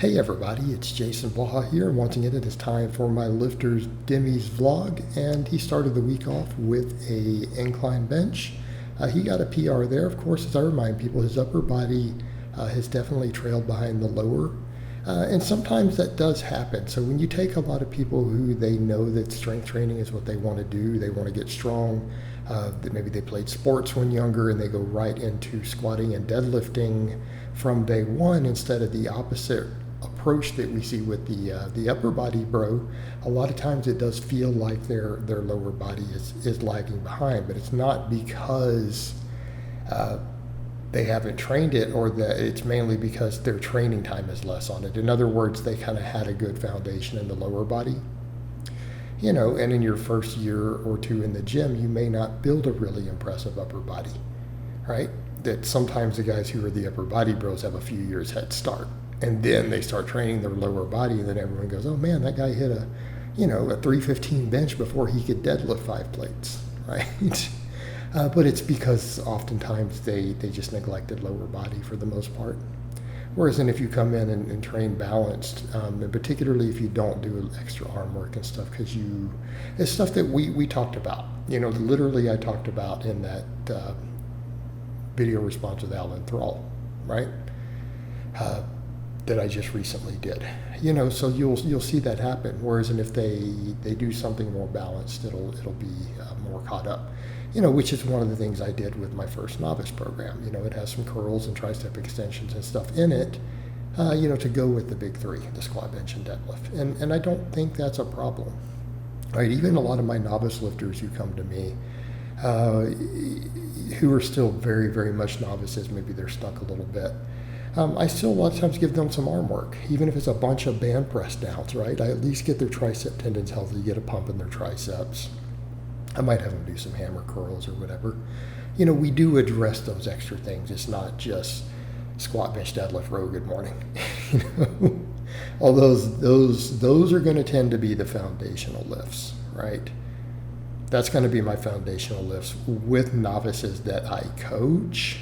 Hey everybody, it's Jason Blaha here, and once again it is time for my lifters Demi's vlog, and he started the week off with a incline bench. He got a PR there. Of course, as I remind people, his upper body has definitely trailed behind the lower, and sometimes that does happen. So when you take a lot of people who they know that strength training is what they want to do, they want to get strong, maybe they played sports when younger and they go right into squatting and deadlifting from day one instead of the opposite approach that we see with the upper body bro. A lot of times it does feel like their lower body is lagging behind, but it's not because they haven't trained it, or that it's mainly because their training time is less on it. In other words, they kind of had a good foundation in the lower body, and in your first year or two in the gym, you may not build a really impressive upper body, right? That sometimes the guys who are the upper body bros have a few years head start. And then they start training their lower body, and then everyone goes, oh man, that guy hit a 315 bench before he could deadlift 5 plates, right? But it's because oftentimes they just neglected lower body for the most part. Whereas then if you come in and train balanced, and particularly if you don't do extra arm work and stuff, because it's stuff that we talked about. Literally I talked about in that video response with Alan Thrall, right? That I just recently did, so you'll see that happen. Whereas, and if they do something more balanced, it'll be more caught up, which is one of the things I did with my first novice program. It has some curls and tricep extensions and stuff in it, to go with the big three, the squat, bench, and deadlift. And I don't think that's a problem, right? Even a lot of my novice lifters who come to me, who are still very, very much novices, maybe they're stuck a little bit. I still a lot of times give them some arm work, even if it's a bunch of band press downs, right? I at least get their tricep tendons healthy, get a pump in their triceps. I might have them do some hammer curls or whatever. We do address those extra things. It's not just squat, bench, deadlift, row, good morning. All those are going to tend to be the foundational lifts, right? That's going to be my foundational lifts with novices that I coach.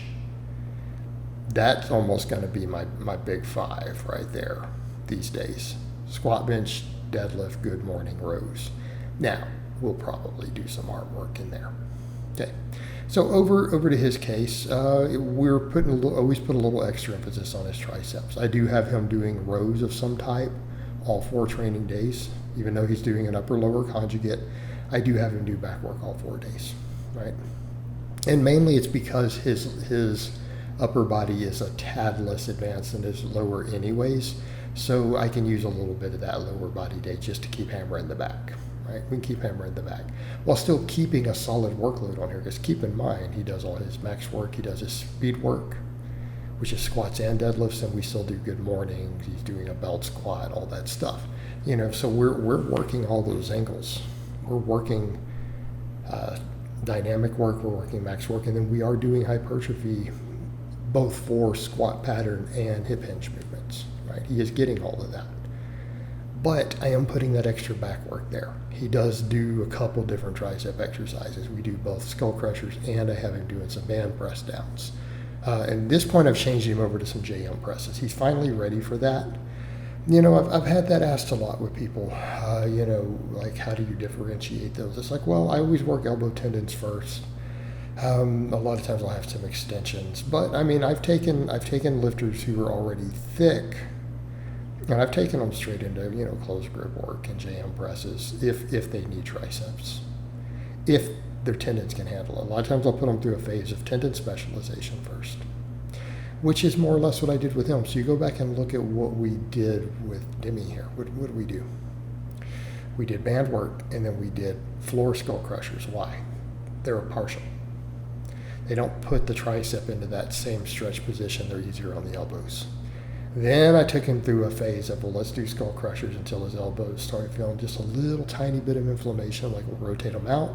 That's almost going to be my big 5 right there these days. Squat, bench, deadlift, good morning, rows. Now, we'll probably do some arm work in there. Okay, so over to his case, we're always put a little extra emphasis on his triceps. I do have him doing rows of some type all 4 training days. Even though he's doing an upper-lower conjugate, I do have him do back work all 4 days, right? And mainly it's because his upper body is a tad less advanced than his lower anyways, so I can use a little bit of that lower body day just to keep hammering the back, right? We can keep hammering the back while still keeping a solid workload on here, because keep in mind, he does all his max work, he does his speed work, which is squats and deadlifts, and we still do good mornings, he's doing a belt squat, all that stuff, so we're working all those angles. We're working dynamic work, we're working max work, and then we are doing hypertrophy both for squat pattern and hip hinge movements, right? He is getting all of that. But I am putting that extra back work there. He does do a couple different tricep exercises. We do both skull crushers, and I have him doing some band press downs. And at this point, I've changed him over to some JM presses. He's finally ready for that. I've had that asked a lot with people, like how do you differentiate those? It's like, well, I always work elbow tendons first. A lot of times I'll have some extensions, but I mean, I've taken lifters who are already thick, and I've taken them straight into closed grip work and JM presses if they need triceps, if their tendons can handle it. A lot of times I'll put them through a phase of tendon specialization first, which is more or less what I did with him. So you go back and look at what we did with Demi here. What did we do? We did band work, and then we did floor skull crushers. Why? They were partial. They don't put the tricep into that same stretch position. They're easier on the elbows. Then I took him through a phase of, well, let's do skull crushers until his elbows started feeling just a little tiny bit of inflammation, like we'll rotate them out.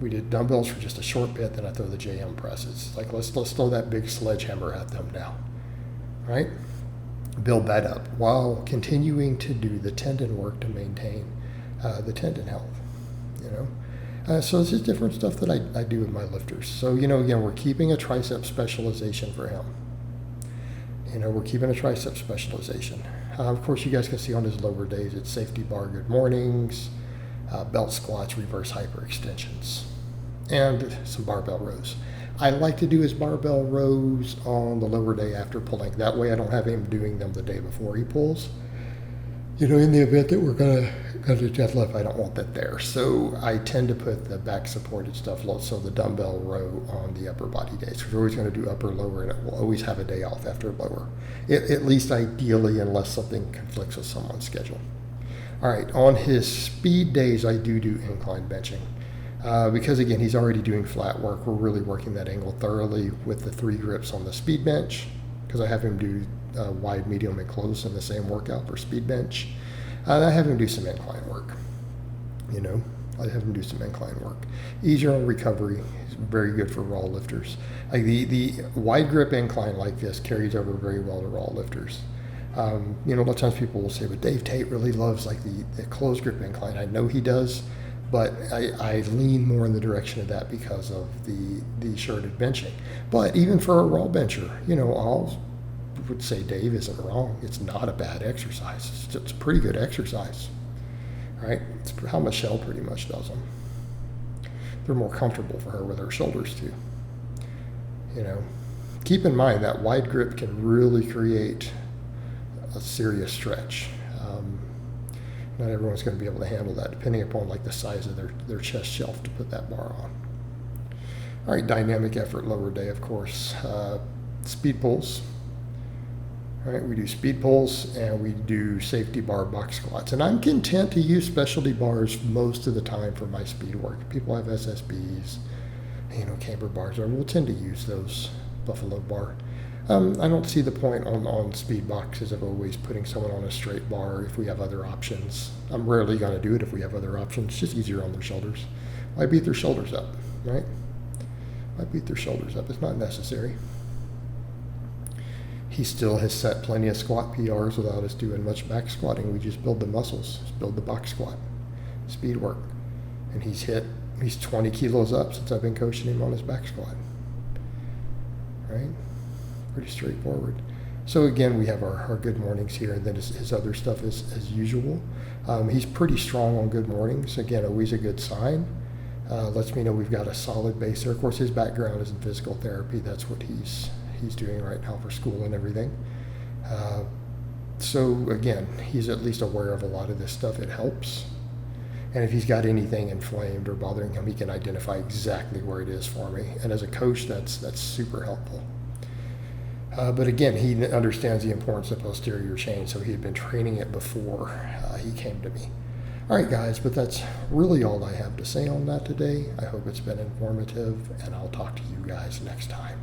We did dumbbells for just a short bit, then I throw the JM presses. Like, let's throw that big sledgehammer at them now, right? Build that up while continuing to do the tendon work to maintain the tendon health, So it's just different stuff that I do with my lifters. So, again, we're keeping a tricep specialization for him. We're keeping a tricep specialization. Of course, you guys can see on his lower days, it's safety bar good mornings, belt squats, reverse hyperextensions, and some barbell rows. I like to do his barbell rows on the lower day after pulling. That way I don't have him doing them the day before he pulls. In the event that we're gonna do deadlift, I don't want that there. So I tend to put the back supported stuff, so the dumbbell row on the upper body days. We're always gonna do upper, lower, and it will always have a day off after lower. At least ideally, unless something conflicts with someone's schedule. All right, on his speed days, I do incline benching. Because again, he's already doing flat work. We're really working that angle thoroughly with the 3 grips on the speed bench, because I have him do wide, medium, and close in the same workout for speed bench. I have him do some incline work. I have him do some incline work. Easier on recovery. It's very good for raw lifters. Like the wide grip incline like this carries over very well to raw lifters. A lot of times people will say, but Dave Tate really loves like the closed grip incline. I know he does, but I lean more in the direction of that because of the shirted benching. But even for a raw bencher, I would say Dave isn't wrong. It's not a bad exercise. It's a pretty good exercise, right? It's how Michelle pretty much does them. They're more comfortable for her with her shoulders too. Keep in mind that wide grip can really create a serious stretch. Not everyone's going to be able to handle that, depending upon like the size of their chest shelf to put that bar on. All right, dynamic effort lower day, of course. Speed pulls. All right, we do speed pulls and we do safety bar box squats. And I'm content to use specialty bars most of the time for my speed work. People have SSBs, camber bars. I will tend to use those buffalo bar. I don't see the point on speed boxes of always putting someone on a straight bar if we have other options. I'm rarely going to do it if we have other options. It's just easier on their shoulders. Why beat their shoulders up, right? Why beat their shoulders up? It's not necessary. He still has set plenty of squat PRs without us doing much back squatting. We just build the muscles, just build the box squat, speed work. And he's 20 kilos up since I've been coaching him on his back squat, right? Pretty straightforward. So again, we have our good mornings here, and then his other stuff is as usual. He's pretty strong on good mornings. Again, always a good sign. Lets me know we've got a solid base there. Of course, his background is in physical therapy. That's what he's doing right now for school and everything. So again, he's at least aware of a lot of this stuff. It helps. And if he's got anything inflamed or bothering him, he can identify exactly where it is for me. And as a coach, that's super helpful. But again, he understands the importance of posterior chain, so he had been training it before he came to me. All right, guys, but that's really all I have to say on that today. I hope it's been informative, and I'll talk to you guys next time.